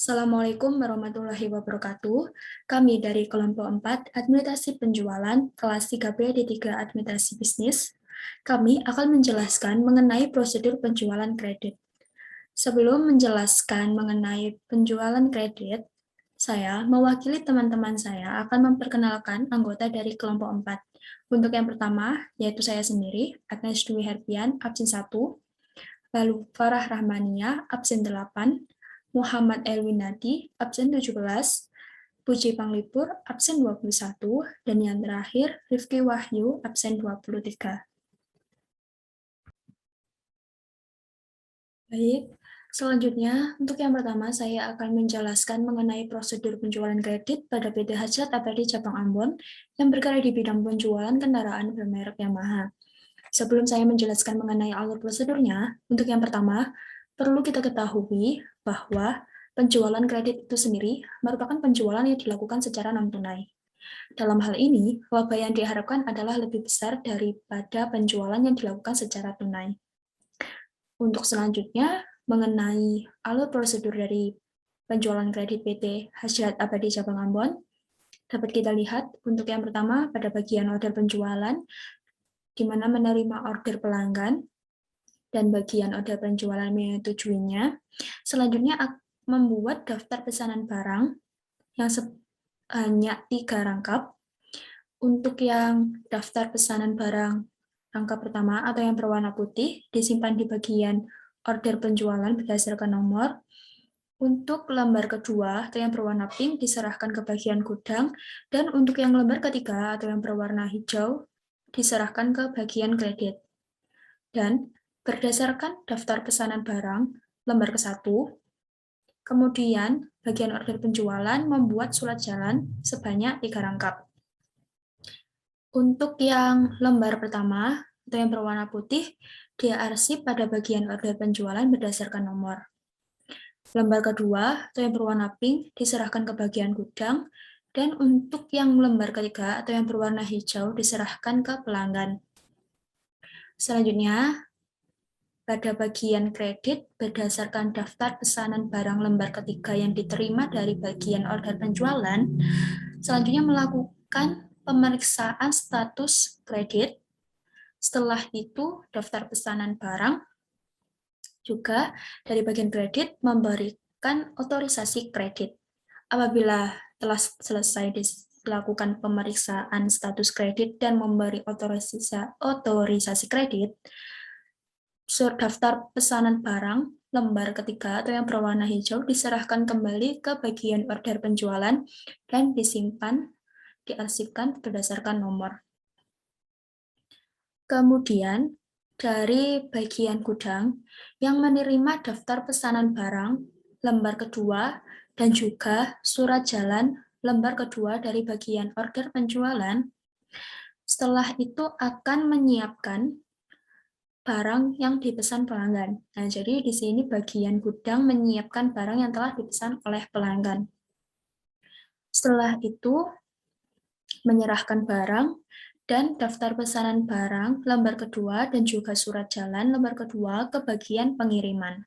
Assalamualaikum warahmatullahi wabarakatuh. Kami dari kelompok 4 Administrasi Penjualan kelas 3B D3 Administrasi Bisnis. Kami akan menjelaskan mengenai prosedur penjualan kredit. Sebelum menjelaskan mengenai penjualan kredit, saya mewakili teman-teman saya akan memperkenalkan anggota dari kelompok 4. Untuk yang pertama, yaitu saya sendiri, Agnes Dwi Herbian, absen 1, lalu Farah Rahmania, absen 8, Muhammad Elwinadi, absen 17, Puji Panglipur, absen 21, dan yang terakhir, Rifki Wahyu, absen 23. Baik, selanjutnya untuk yang pertama saya akan menjelaskan mengenai prosedur penjualan kredit pada PT Hajat Abadi Cabang Ambon yang bergerak di bidang penjualan kendaraan bermerek Yamaha. Sebelum saya menjelaskan mengenai alur prosedurnya, untuk yang pertama, perlu kita ketahui bahwa penjualan kredit itu sendiri merupakan penjualan yang dilakukan secara non-tunai. Dalam hal ini, laba yang diharapkan adalah lebih besar daripada penjualan yang dilakukan secara tunai. Untuk selanjutnya, mengenai alur prosedur dari penjualan kredit PT Hajat Abadi Cabang Ambon, dapat kita lihat untuk yang pertama pada bagian order penjualan, di mana menerima order pelanggan, dan bagian order penjualan menyetujuinya. Selanjutnya membuat daftar pesanan barang yang sebanyak 3 rangkap. Untuk yang daftar pesanan barang rangkap pertama atau yang berwarna putih disimpan di bagian order penjualan berdasarkan nomor. Untuk lembar kedua atau yang berwarna pink diserahkan ke bagian gudang, dan untuk yang lembar ketiga atau yang berwarna hijau diserahkan ke bagian kredit. Dan berdasarkan daftar pesanan barang lembar ke-1, kemudian bagian order penjualan membuat surat jalan sebanyak 3 rangkap. Untuk yang lembar pertama atau yang berwarna putih, dia arsip pada bagian order penjualan berdasarkan nomor. Lembar kedua atau yang berwarna pink diserahkan ke bagian gudang, dan untuk yang lembar ketiga atau yang berwarna hijau diserahkan ke pelanggan. Selanjutnya, pada bagian kredit berdasarkan daftar pesanan barang lembar ketiga yang diterima dari bagian order penjualan, selanjutnya melakukan pemeriksaan status kredit. Setelah itu, daftar pesanan barang juga dari bagian kredit memberikan otorisasi kredit. Apabila telah selesai dilakukan pemeriksaan status kredit dan memberi otorisasi kredit, daftar pesanan barang lembar ketiga atau yang berwarna hijau diserahkan kembali ke bagian order penjualan dan disimpan, diarsipkan berdasarkan nomor. Kemudian, dari bagian gudang yang menerima daftar pesanan barang lembar kedua dan juga surat jalan lembar kedua dari bagian order penjualan, setelah itu akan menyiapkan barang yang dipesan pelanggan. Nah, jadi di sini bagian gudang menyiapkan barang yang telah dipesan oleh pelanggan. Setelah itu, menyerahkan barang dan daftar pesanan barang lembar kedua dan juga surat jalan lembar kedua ke bagian pengiriman.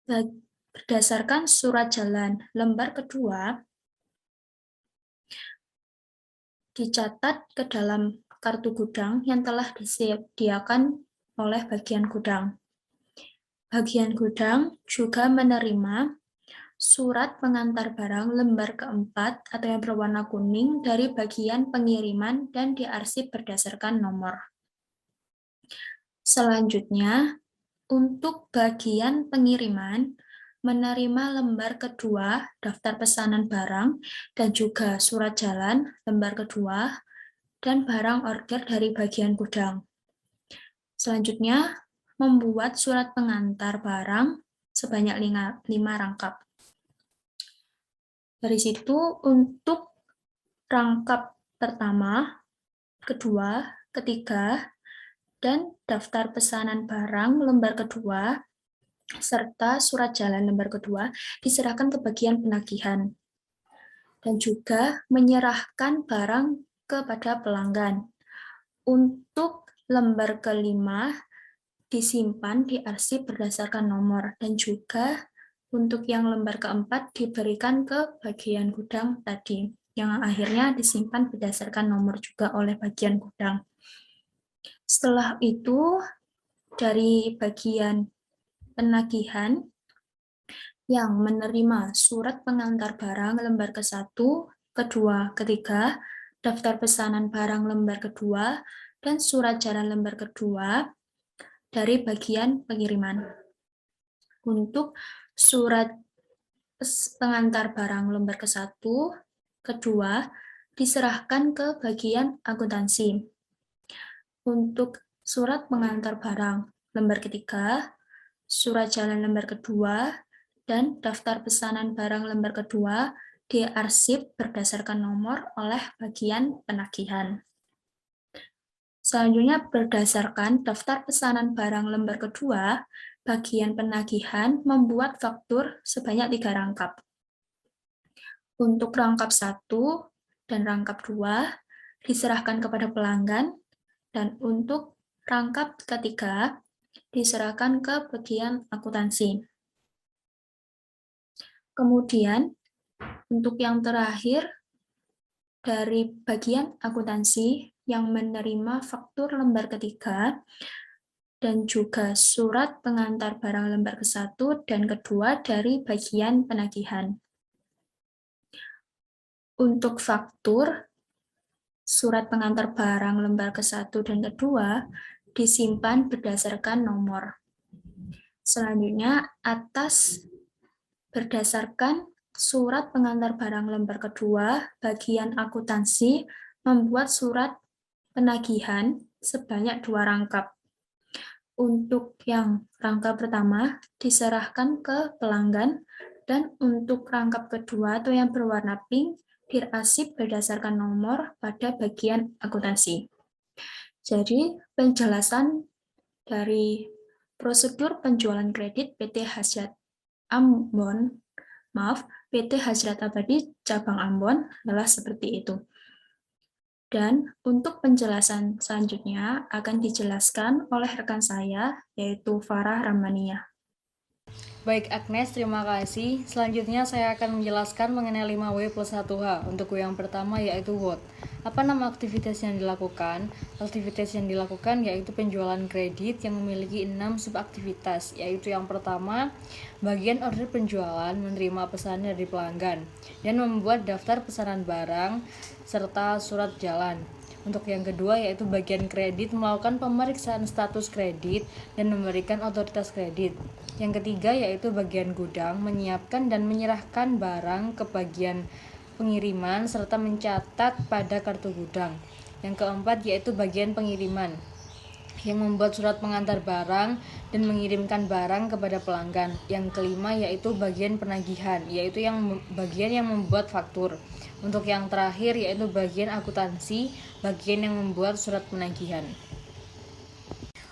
Berdasarkan surat jalan lembar kedua, dicatat ke dalam kartu gudang yang telah disediakan oleh bagian gudang. Bagian gudang juga menerima surat pengantar barang lembar keempat atau yang berwarna kuning dari bagian pengiriman dan diarsip berdasarkan nomor. Selanjutnya, untuk bagian pengiriman, menerima lembar kedua daftar pesanan barang dan juga surat jalan lembar kedua dan barang order dari bagian gudang. Selanjutnya, membuat surat pengantar barang sebanyak 5 rangkap. Dari situ untuk rangkap pertama, kedua, ketiga, dan daftar pesanan barang lembar kedua, serta surat jalan lembar kedua diserahkan ke bagian penagihan. Dan juga menyerahkan barang kepada pelanggan. Untuk lembar kelima, disimpan di arsip berdasarkan nomor dan juga Untuk yang lembar keempat diberikan ke bagian gudang tadi, yang akhirnya disimpan berdasarkan nomor juga oleh bagian gudang. Setelah itu, dari bagian penagihan yang menerima surat pengantar barang lembar ke-1, kedua, ketiga, daftar pesanan barang lembar kedua, dan surat jalan lembar kedua dari bagian pengiriman. Untuk surat pengantar barang lembar ke-1, kedua, diserahkan ke bagian akuntansi. Untuk surat pengantar barang lembar ketiga, surat jalan lembar kedua, dan daftar pesanan barang lembar kedua diarsip berdasarkan nomor oleh bagian penagihan. Selanjutnya, berdasarkan daftar pesanan barang lembar kedua, bagian penagihan membuat faktur sebanyak 3 rangkap. Untuk rangkap 1 dan rangkap 2 diserahkan kepada pelanggan, dan untuk rangkap ketiga diserahkan ke bagian akuntansi. Kemudian, untuk yang terakhir, dari bagian akuntansi yang menerima faktur lembar ketiga dan juga surat pengantar barang lembar ke-1 dan kedua dari bagian penagihan. Untuk faktur, surat pengantar barang lembar ke-1 dan kedua disimpan berdasarkan nomor. Selanjutnya, atas berdasarkan surat pengantar barang lembar kedua, bagian akuntansi membuat surat penagihan sebanyak 2 rangkap. Untuk yang rangkap pertama diserahkan ke pelanggan, dan untuk rangkap kedua atau yang berwarna pink diarsip berdasarkan nomor pada bagian akuntansi. Jadi penjelasan dari prosedur penjualan kredit PT Hajat Ambon, PT Hajrat Abadi Cabang Ambon adalah seperti itu. Dan untuk penjelasan selanjutnya akan dijelaskan oleh rekan saya, yaitu Farah Ramania. Baik Agnes, terima kasih. Selanjutnya saya akan menjelaskan mengenai 5W plus 1H. Untuk W yang pertama yaitu what. Apa nama aktivitas yang dilakukan? Aktivitas yang dilakukan yaitu penjualan kredit yang memiliki 6 subaktivitas, yaitu yang pertama, bagian order penjualan menerima pesanan dari pelanggan dan membuat daftar pesanan barang serta surat jalan. Untuk yang kedua yaitu bagian kredit melakukan pemeriksaan status kredit dan memberikan otoritas kredit. Yang ketiga yaitu bagian gudang menyiapkan dan menyerahkan barang ke bagian pengiriman serta mencatat pada kartu gudang. Yang keempat yaitu bagian pengiriman yang membuat surat pengantar barang dan mengirimkan barang kepada pelanggan. Yang kelima yaitu bagian penagihan, yaitu bagian yang membuat faktur. Untuk yang terakhir yaitu bagian akuntansi, bagian yang membuat surat penagihan.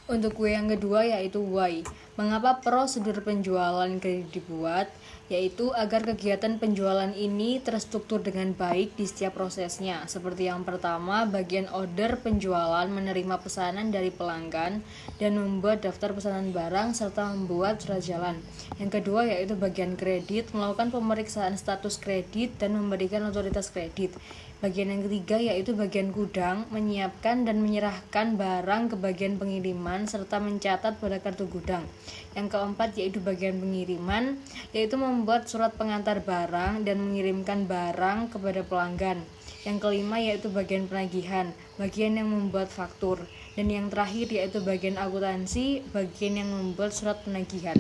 Untuk W yang kedua yaitu why. Mengapa prosedur penjualan kredit dibuat? Yaitu agar kegiatan penjualan ini terstruktur dengan baik di setiap prosesnya. Seperti yang pertama, bagian order penjualan menerima pesanan dari pelanggan dan membuat daftar pesanan barang serta membuat surat jalan. Yang kedua yaitu bagian kredit melakukan pemeriksaan status kredit dan memberikan otoritas kredit. Bagian yang ketiga yaitu bagian gudang, menyiapkan dan menyerahkan barang ke bagian pengiriman serta mencatat pada kartu gudang. Yang keempat yaitu bagian pengiriman, yaitu membuat surat pengantar barang dan mengirimkan barang kepada pelanggan. Yang kelima yaitu bagian penagihan, bagian yang membuat faktur. Dan yang terakhir yaitu bagian akuntansi, bagian yang membuat surat penagihan.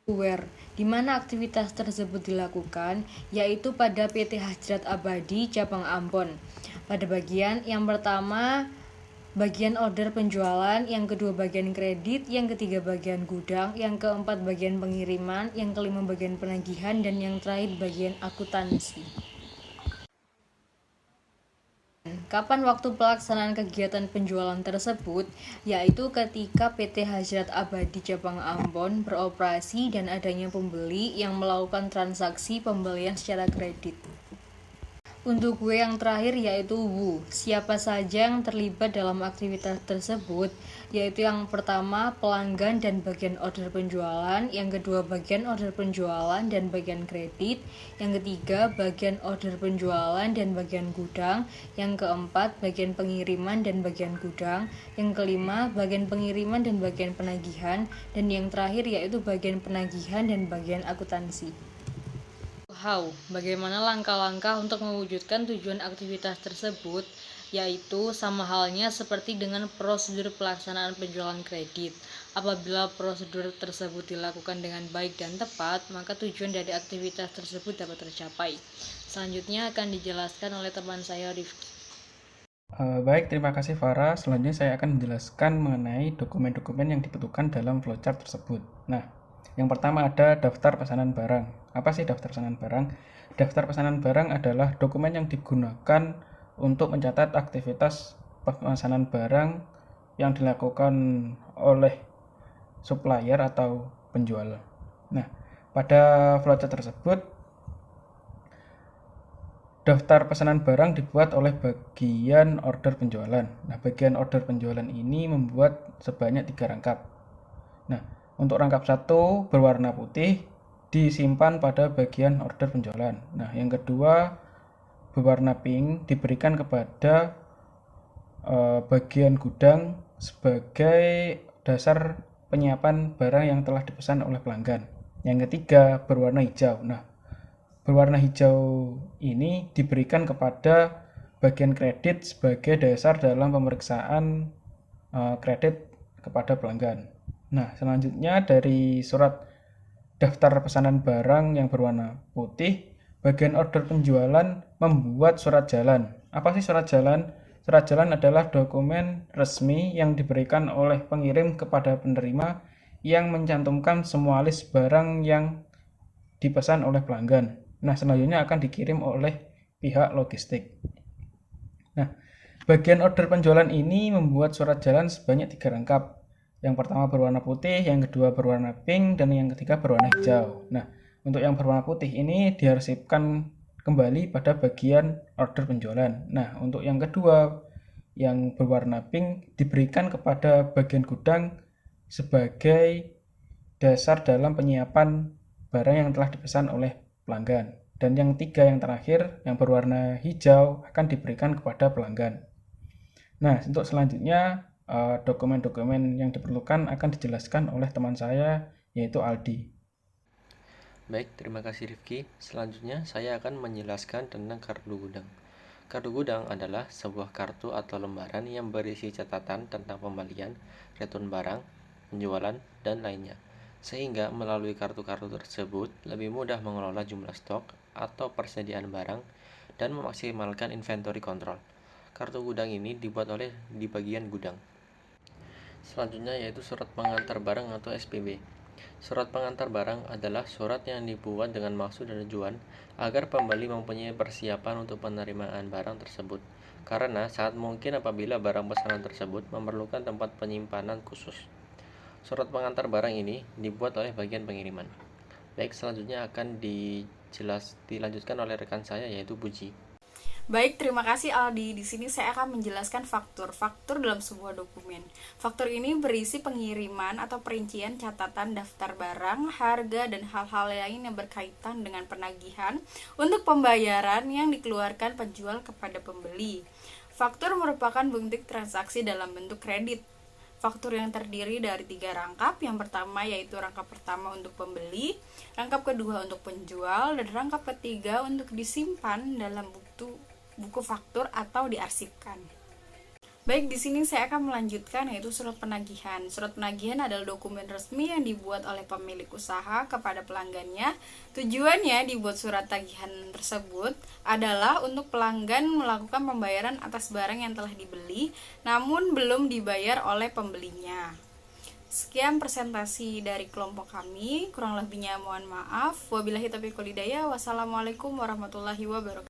Where, di mana aktivitas tersebut dilakukan, yaitu pada PT Hajrat Abadi Cabang Ambon. Pada bagian yang pertama, bagian order penjualan, yang kedua bagian kredit, yang ketiga bagian gudang, yang keempat bagian pengiriman, yang kelima bagian penagihan, dan yang terakhir bagian akuntansi. Kapan waktu pelaksanaan kegiatan penjualan tersebut? Yaitu ketika PT Hajrat Abadi Cabang Ambon beroperasi dan adanya pembeli yang melakukan transaksi pembelian secara kredit. Untuk gue yang terakhir yaitu Wu. Siapa saja yang terlibat dalam aktivitas tersebut, yaitu yang pertama pelanggan dan bagian order penjualan, yang kedua bagian order penjualan dan bagian kredit, yang ketiga bagian order penjualan dan bagian gudang, yang keempat bagian pengiriman dan bagian gudang, yang kelima bagian pengiriman dan bagian penagihan, dan yang terakhir yaitu bagian penagihan dan bagian akuntansi. How? Bagaimana langkah-langkah untuk mewujudkan tujuan aktivitas tersebut, yaitu sama halnya seperti dengan prosedur pelaksanaan penjualan kredit. Apabila prosedur tersebut dilakukan dengan baik dan tepat, maka tujuan dari aktivitas tersebut dapat tercapai. Selanjutnya akan dijelaskan oleh teman saya Rifki. Baik, terima kasih Farah. Selanjutnya saya akan menjelaskan mengenai dokumen-dokumen yang dibutuhkan dalam flowchart tersebut. Nah, yang pertama ada daftar pesanan barang. Apa sih daftar pesanan barang? Daftar pesanan barang adalah dokumen yang digunakan untuk mencatat aktivitas pemesanan barang yang dilakukan oleh supplier atau penjual. Nah, pada flowchart tersebut daftar pesanan barang dibuat oleh bagian order penjualan. Nah, bagian order penjualan ini membuat sebanyak 3 rangkap. Nah, untuk rangkap 1 berwarna putih disimpan pada bagian order penjualan. Nah, yang kedua berwarna pink diberikan kepada bagian gudang sebagai dasar penyiapan barang yang telah dipesan oleh pelanggan. Yang ketiga berwarna hijau. Nah, berwarna hijau ini diberikan kepada bagian kredit sebagai dasar dalam pemeriksaan kredit kepada pelanggan. Nah, selanjutnya dari surat daftar pesanan barang yang berwarna putih, bagian order penjualan membuat surat jalan. Apa sih surat jalan? Surat jalan adalah dokumen resmi yang diberikan oleh pengirim kepada penerima yang mencantumkan semua list barang yang dipesan oleh pelanggan. Nah, selanjutnya akan dikirim oleh pihak logistik. Nah, bagian order penjualan ini membuat surat jalan sebanyak 3 rangkap. Yang pertama berwarna putih, yang kedua berwarna pink, dan yang ketiga berwarna hijau. Nah, untuk yang berwarna putih ini diarsipkan kembali pada bagian order penjualan. Nah, untuk yang kedua yang berwarna pink diberikan kepada bagian gudang sebagai dasar dalam penyiapan barang yang telah dipesan oleh pelanggan. Dan yang tiga yang terakhir yang berwarna hijau akan diberikan kepada pelanggan. Nah, untuk selanjutnya dokumen-dokumen yang diperlukan akan dijelaskan oleh teman saya yaitu Aldi. Baik, terima kasih Rifki. Selanjutnya saya akan menjelaskan tentang kartu gudang. Kartu gudang adalah sebuah kartu atau lembaran yang berisi catatan tentang pembelian, return barang, penjualan, dan lainnya. Sehingga melalui kartu-kartu tersebut lebih mudah mengelola jumlah stok atau persediaan barang dan memaksimalkan inventory control. Kartu gudang ini dibuat di bagian gudang. Selanjutnya yaitu surat pengantar barang atau SPB. Surat pengantar barang adalah surat yang dibuat dengan maksud dan tujuan agar pembeli mempunyai persiapan untuk penerimaan barang tersebut. Karena sangat mungkin apabila barang pesanan tersebut memerlukan tempat penyimpanan khusus. Surat pengantar barang ini dibuat oleh bagian pengiriman. Baik, selanjutnya akan dilanjutkan oleh rekan saya yaitu Puji. Baik, terima kasih Aldi. Di sini saya akan menjelaskan faktur. Faktur dalam sebuah dokumen. Faktur ini berisi pengiriman atau perincian catatan daftar barang, harga, dan hal-hal lain yang berkaitan dengan penagihan untuk pembayaran yang dikeluarkan penjual kepada pembeli. Faktur merupakan bentuk transaksi dalam bentuk kredit. Faktur yang terdiri dari 3 rangkap. Yang pertama yaitu rangkap pertama untuk pembeli, rangkap kedua untuk penjual, dan rangkap ketiga untuk disimpan dalam buku faktur atau diarsipkan. Baik, di sini saya akan melanjutkan yaitu surat penagihan. Surat penagihan adalah dokumen resmi yang dibuat oleh pemilik usaha kepada pelanggannya. Tujuannya dibuat surat tagihan tersebut adalah untuk pelanggan melakukan pembayaran atas barang yang telah dibeli namun belum dibayar oleh pembelinya. Sekian presentasi dari kelompok kami, kurang lebihnya mohon maaf. Wabillahi taufiq wal hidayah. Wassalamualaikum warahmatullahi wabarakatuh.